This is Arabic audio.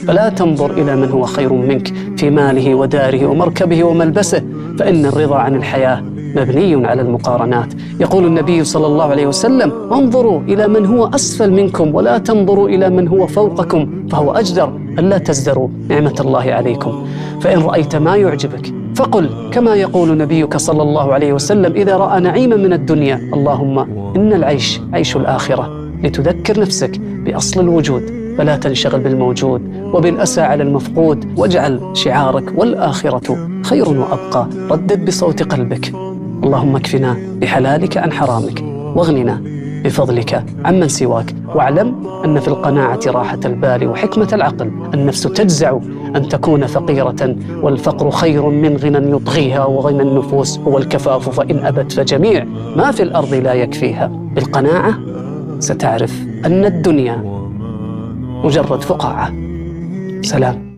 فلا تنظر إلى من هو خير منك في ماله وداره ومركبه وملبسه، فإن الرضا عن الحياة مبني على المقارنات. يقول النبي صلى الله عليه وسلم: انظروا إلى من هو أسفل منكم ولا تنظروا إلى من هو فوقكم، فهو أجدر ألا تزدروا نعمة الله عليكم. فإن رأيت ما يعجبك فقل كما يقول نبيك صلى الله عليه وسلم إذا رأى نعيما من الدنيا: اللهم إن العيش عيش الآخرة، لتذكر نفسك بأصل الوجود، فلا تنشغل بالموجود وبالأسى على المفقود، واجعل شعارك والآخرة خير وأبقى. ردد بصوت قلبك: اللهم اكفنا بحلالك عن حرامك، واغننا بفضلك عمن سواك. واعلم أن في القناعة راحة البال وحكمة العقل. النفس تجزع أن تكون فقيرة، والفقر خير من غنى يطغيها، وغنى النفوس هو الكفاف، فإن أبت فجميع ما في الأرض لا يكفيها. بالقناعة ستعرف أن الدنيا مجرد فقاعة. سلام.